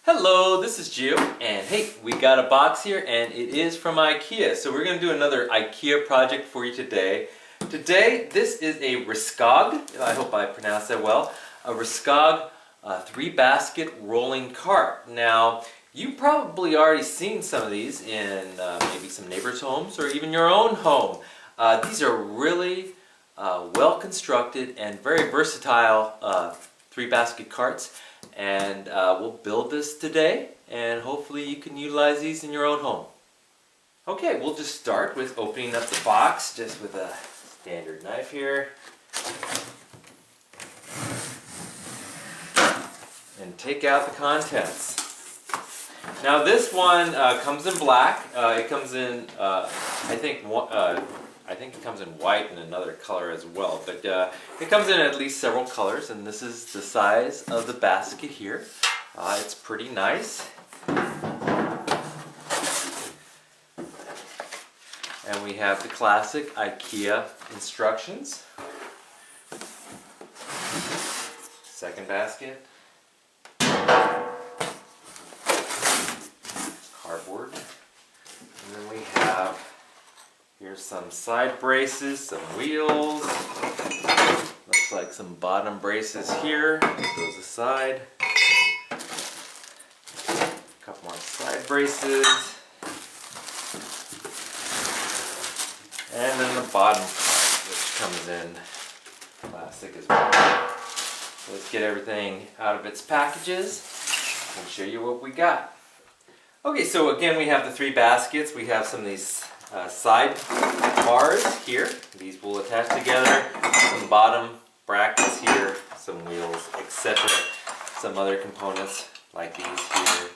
Hello, this is Gio, and hey, we got a box here, and it is from IKEA. So we're going to do another IKEA project for you today. Today, this is a Raskog, I hope I pronounced that well, a Raskog 3-basket rolling cart. Now, you've probably already seen some of these in maybe some neighbors' homes or even your own home. These are really well constructed and very versatile 3-basket carts. And we'll build this today, and hopefully you can utilize these in your own home. Okay, we'll just start with opening up the box just with a standard knife here. And take out the contents. Now this one comes in black. It comes in, I think it comes in white and another color as well, but it comes in at least several colors, and this is the size of the basket here. It's pretty nice. And we have the classic IKEA instructions. Second basket. Cardboard. And then we have here's some side braces, some wheels. Looks like some bottom braces here. Put those aside. A couple more side braces. And then the bottom part, which comes in plastic as well. So let's get everything out of its packages and show you what we got. Okay, so again we have the 3 baskets. We have some of these side bars here. These will attach together. Some bottom brackets here, some wheels, etc. Some other components like these here.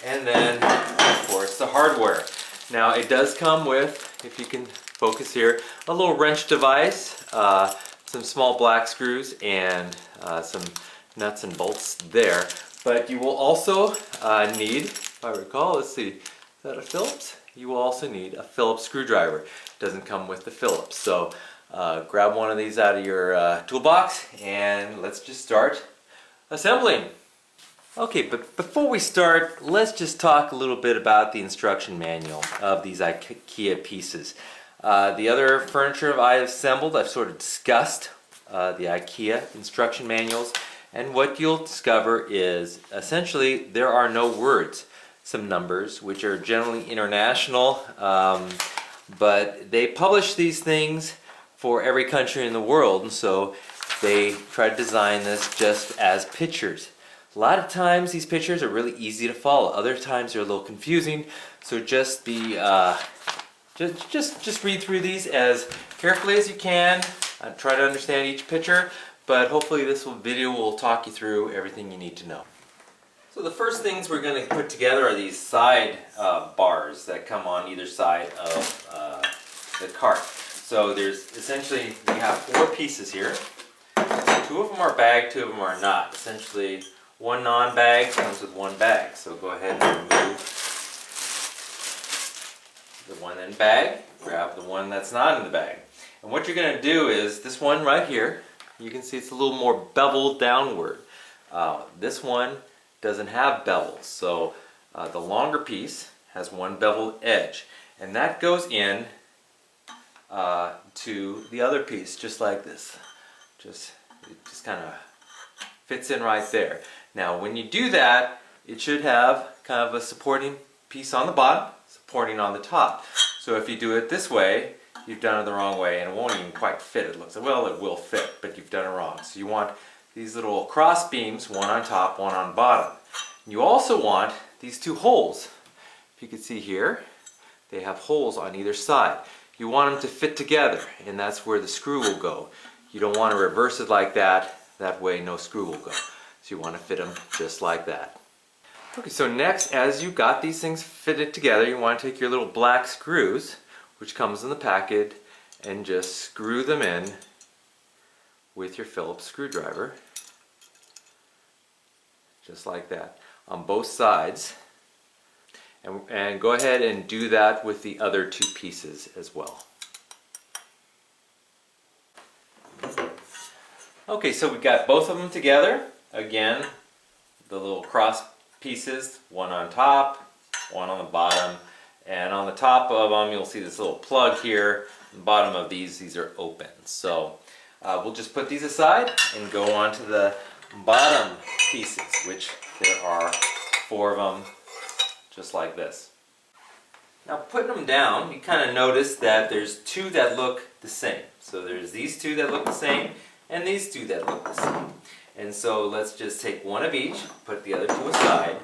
And then, of course, the hardware. Now it does come with, if you can focus here, a little wrench device, some small black screws, and some nuts and bolts there. But you will also need, if I recall, let's see, is that a Phillips? You will also need a Phillips screwdriver. It doesn't come with the Phillips. So grab one of these out of your toolbox and let's just start assembling. Okay, but before we start, let's just talk a little bit about the instruction manual of these IKEA pieces. The other furniture I have assembled, I've sort of discussed the IKEA instruction manuals, and what you'll discover is essentially there are no words. Some numbers, which are generally international, but they publish these things for every country in the world, and so they try to design this just as pictures. A lot of times these pictures are really easy to follow. Other times they're a little confusing, so just be just read through these as carefully as you can. Try to understand each picture, but hopefully this video will talk you through everything you need to know. So the first things we're going to put together are these side bars that come on either side of the cart. So there's essentially, we have 4 pieces here. 2 of them are bagged, 2 of them are not. Essentially, one non-bag comes with 1 bag. So go ahead and remove the one in bag, grab the one that's not in the bag. And what you're going to do is, this one right here, you can see it's a little more beveled downward. This one doesn't have bevels, so the longer piece has 1 beveled edge, and that goes in to the other piece just like this. It just kind of fits in right there. Now when you do that, it should have kind of a supporting piece on the bottom, supporting on the top. So if you do it this way, you've done it the wrong way, and it won't even quite fit. It looks like, well, it will fit, but you've done it wrong. So you want these little cross beams, one on top, one on bottom. You also want these 2 holes. If you can see here, they have holes on either side. You want them to fit together, and that's where the screw will go. You don't want to reverse it like that. That way no screw will go. So you want to fit them just like that. Okay, so next, as you've got these things fitted together, you want to take your little black screws, which comes in the packet, and just screw them in with your Phillips screwdriver. Just like that, on both sides. And go ahead and do that with the other 2 pieces as well. Okay, so we got both of them together. Again, the little cross pieces, one on top, one on the bottom, and on the top of them you'll see this little plug here. The bottom of these are open. So we'll just put these aside and go on to the bottom pieces, which there are 4 of them, just like this. Now putting them down, you kind of notice that there's 2 that look the same. So there's these 2 that look the same, and these 2 that look the same. And so let's just take one of each, put the other 2 aside,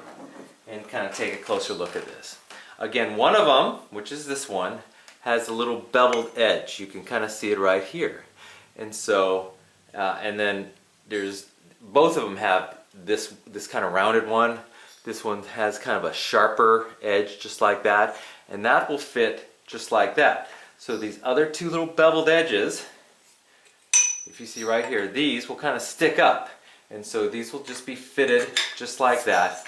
and kind of take a closer look at this. Again, one of them, which is this one, has a little beveled edge. You can kind of see it right here. And so, and then there's, both of them have this kind of rounded one. This one has kind of a sharper edge, just like that. And that will fit just like that. So these other 2 little beveled edges, if you see right here, these will kind of stick up. And so these will just be fitted just like that.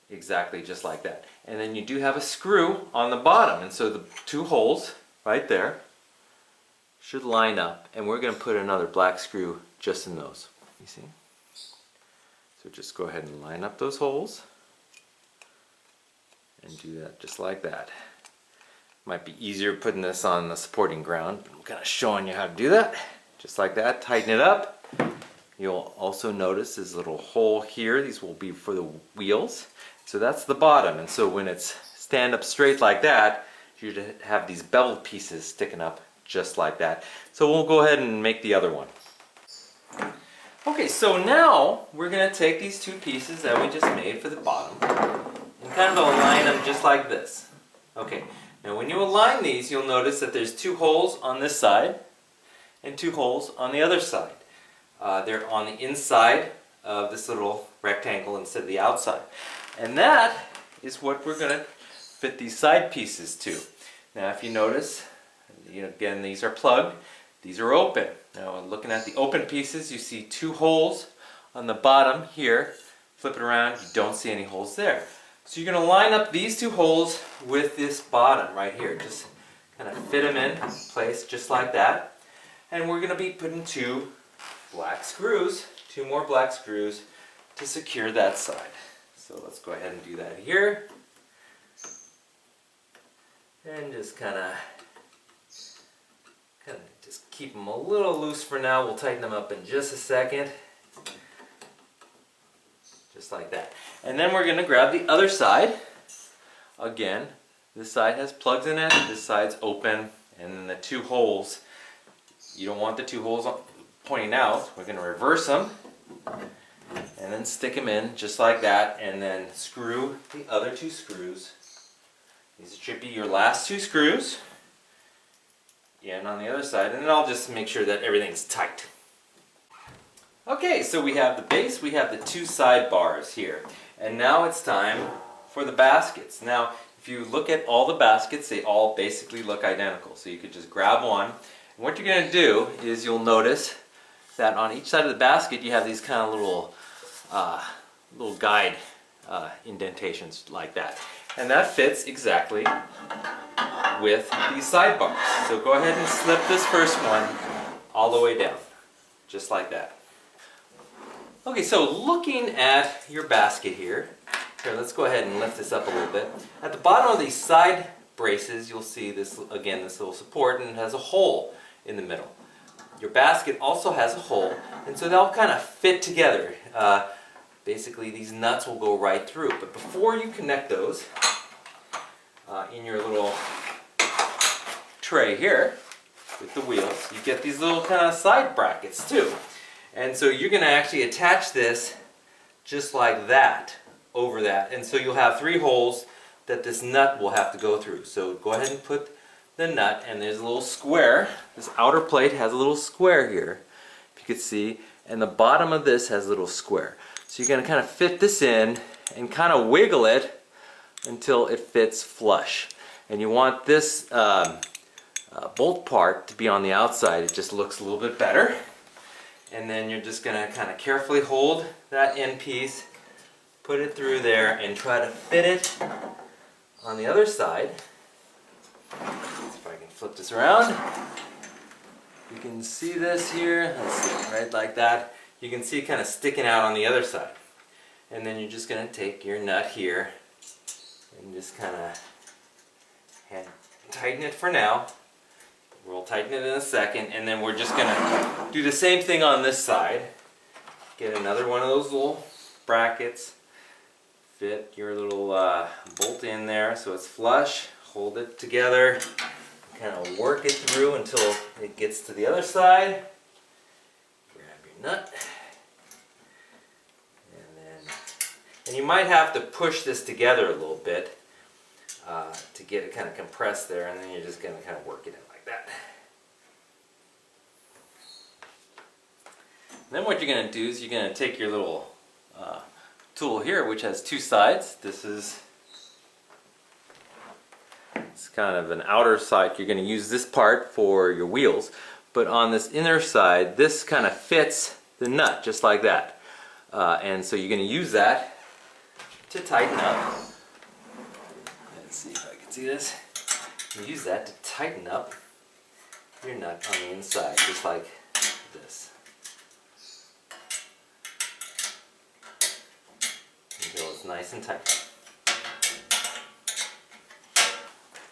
Exactly just like that. And then you do have a screw on the bottom. And so the 2 holes right there should line up. And we're going to put another black screw just in those. You see? So just go ahead and line up those holes. And do that just like that. Might be easier putting this on the supporting ground, but I'm kind of showing you how to do that. Just like that, tighten it up. You'll also notice this little hole here. These will be for the wheels. So that's the bottom, and so when it's stand up straight like that, you have these beveled pieces sticking up just like that. So we'll go ahead and make the other one. Okay, so now we're going to take these 2 pieces that we just made for the bottom and kind of align them just like this. Okay, now when you align these, you'll notice that there's 2 holes on this side and 2 holes on the other side. They're on the inside of this little rectangle instead of the outside. And that is what we're going to fit these side pieces to. Now if you notice, again, these are plugged, these are open. Now looking at the open pieces, you see 2 holes on the bottom here. Flip it around, you don't see any holes there. So you're going to line up these 2 holes with this bottom right here. Just kind of fit them in place just like that. And we're going to be putting 2 black screws, 2 more black screws to secure that side. So let's go ahead and do that here. And just kind of just keep them a little loose for now. We'll tighten them up in just a second. Just like that. And then we're going to grab the other side. Again, this side has plugs in it, this side's open, and then the 2 holes, you don't want the 2 holes pointing out. We're going to reverse them and then stick them in just like that, and then screw the other 2 screws. These should be your last 2 screws. And on the other side, and then I'll just make sure that everything's tight. Okay, so we have the base, we have the 2 side bars here, and now it's time for the baskets. Now, if you look at all the baskets, they all basically look identical. So you could just grab one, and what you're going to do is you'll notice that on each side of the basket you have these kind of little guide indentations like that, and that fits exactly with these sidebars. So go ahead and slip this first one all the way down, just like that. Okay, so looking at your basket here, let's go ahead and lift this up a little bit. At the bottom of these side braces, you'll see this, again, this little support, and it has a hole in the middle. Your basket also has a hole, and so they'll kind of fit together. Basically, these nuts will go right through. But before you connect those, in your little tray here with the wheels, you get these little kind of side brackets too. And so you're going to actually attach this just like that over that. And so you'll have 3 holes that this nut will have to go through. So go ahead and put the nut, and there's a little square. This outer plate has a little square here, if you could see, and the bottom of this has a little square. So you're going to kind of fit this in and kind of wiggle it until it fits flush. And you want this bolt part to be on the outside. It just looks a little bit better. And then you're just going to kind of carefully hold that end piece, put it through there, and try to fit it on the other side. Let's see if I can flip this around. You can see this here. Let's see, right like that. You can see it kind of sticking out on the other side. And then you're just going to take your nut here and just kind of tighten it for now. We'll tighten it in a second, and then we're just going to do the same thing on this side. Get another one of those little brackets. Fit your little bolt in there so it's flush. Hold it together. Kind of work it through until it gets to the other side. Grab your nut. And you might have to push this together a little bit to get it kind of compressed there, and then you're just going to kind of work it in like that. And then what you're going to do is you're going to take your little tool here, which has two sides. It's kind of an outer side. You're going to use this part for your wheels, but on this inner side, this kind of fits the nut just like that. And so you're going to use that to tighten up. Let's see if I can see this. You use that to tighten up your nut on the inside, just like this. Until it's nice and tight.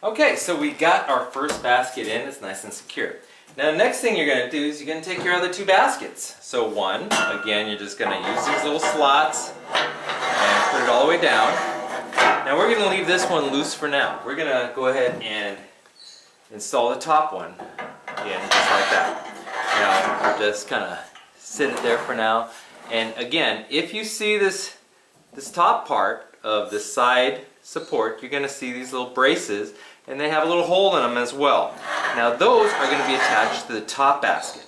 Okay, so we got our first basket in. It's nice and secure. Now the next thing you're going to do is you're going to take your other two baskets. So one, again, you're just going to use these little slots and put it all the way down. Now we're going to leave this one loose for now. We're going to go ahead and install the top one in just like that. Now just kind of sit it there for now. And again, if you see this top part of the side support, you're going to see these little braces, and they have a little hole in them as well. Now those are going to be attached to the top basket,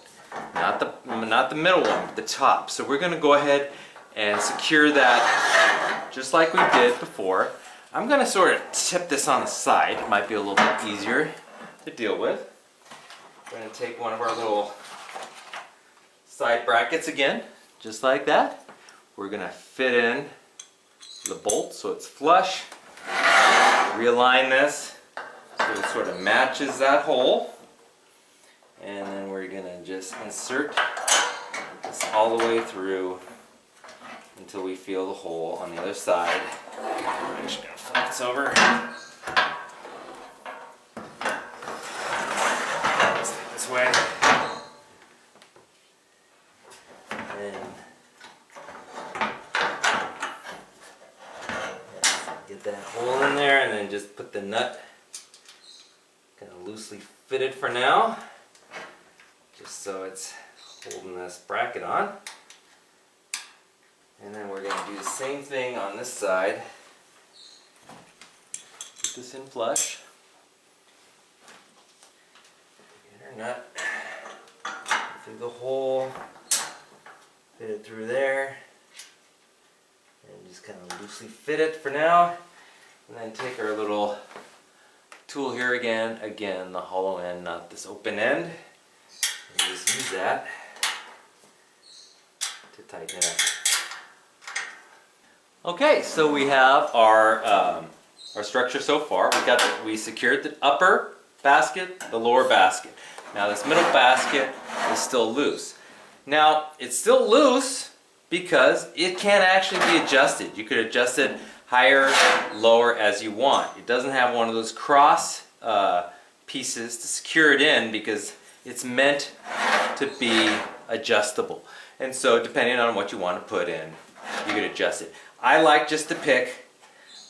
not the middle one, but the top. So we're going to go ahead and secure that just like we did before. I'm going to sort of tip this on the side. It might be a little bit easier to deal with. We're going to take one of our little side brackets again, just like that. We're going to fit in the bolt so it's flush. Realign this so it sort of matches that hole, and then we're going to just insert this all the way through until we feel the hole on the other side. I'm just going to flip this over. Let's take this way. Get that hole in there, and then just put the nut kind of loosely fitted for now, just so it's holding this bracket on. And then we're going to do the same thing on this side. Put this in flush. Get our nut through the hole, fit it through there. And just kind of loosely fit it for now, and then take our little tool here again, the hollow end, not this open end, and just use that to tighten it up. Okay, so we have our structure so far. We secured the upper basket, the lower basket. Now this middle basket is still loose. Now it's still loose because it can actually be adjusted. You could adjust it higher, lower as you want. It doesn't have one of those cross pieces to secure it in because it's meant to be adjustable. And so depending on what you want to put in, you could adjust it. I like just to pick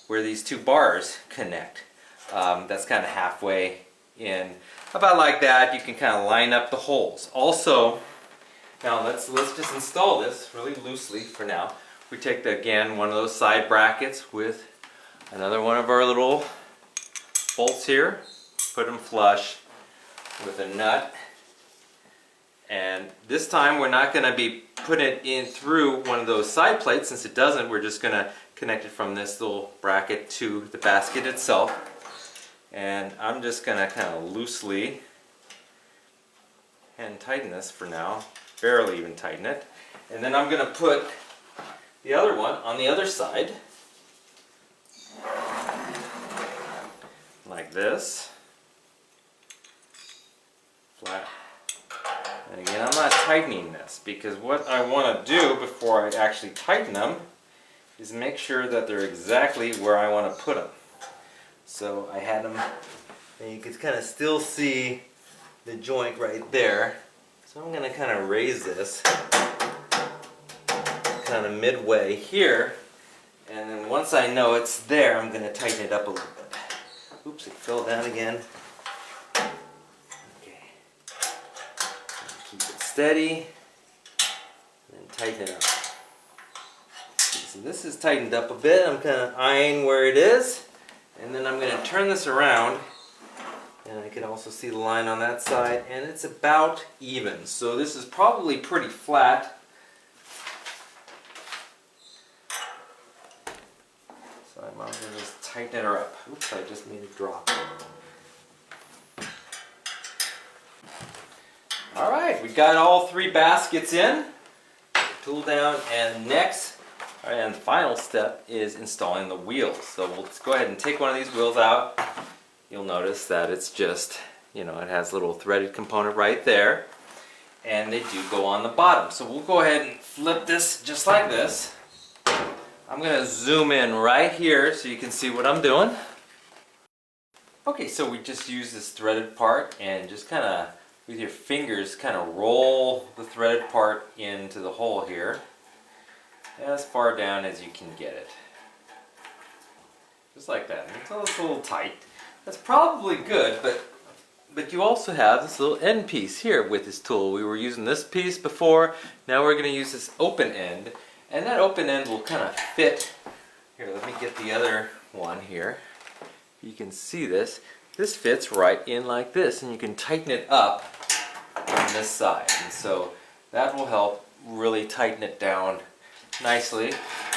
where these two bars connect. That's kind of halfway in. About like that, you can kind of line up the holes. Also, now let's just install this really loosely for now. We take again one of those side brackets with another one of our little bolts here. Put them flush with a nut. And this time we're not going to be putting it in through one of those side plates. Since it doesn't, we're just going to connect it from this little bracket to the basket itself. And I'm just going to kind of loosely hand tighten this for now. Barely even tighten it. And then I'm going to put the other one on the other side. Like this. Flat. And again, I'm not tightening this because what I want to do before I actually tighten them is make sure that they're exactly where I want to put them. So I had them, and you can kind of still see the joint right there. So I'm going to kind of raise this kind of midway here, and then once I know it's there, I'm going to tighten it up a little bit. Oops, it fell down again. Okay. Keep it steady, and then tighten it up. So this is tightened up a bit. I'm kind of eyeing where it is, and then I'm going to turn this around, and I can also see the line on that side, and it's about even. So this is probably pretty flat. So I'm going to just tighten it up. Oops, I just made it drop. Alright, we got all 3 baskets in. Tool down, and next and final step is installing the wheels. So we'll just go ahead and take one of these wheels out. You'll notice that it's just, you know, it has a little threaded component right there, and they do go on the bottom. So we'll go ahead and flip this just like this. I'm going to zoom in right here so you can see what I'm doing. Okay, so we just use this threaded part and just kind of, with your fingers, kind of roll the threaded part into the hole here, as far down as you can get it. Just like that. Until it's a little tight. That's probably good, but you also have this little end piece here with this tool. We were using this piece before, now we're going to use this open end, and that open end will kind of fit. Here, let me get the other one here. You can see this. This fits right in like this, and you can tighten it up on this side. And so that will help really tighten it down nicely.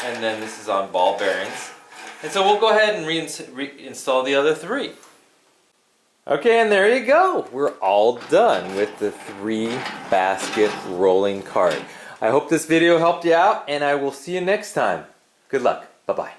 And then this is on ball bearings. And so we'll go ahead and reinstall the other 3. Okay, and there you go. We're all done with the 3-basket rolling cart. I hope this video helped you out, and I will see you next time. Good luck. Bye-bye.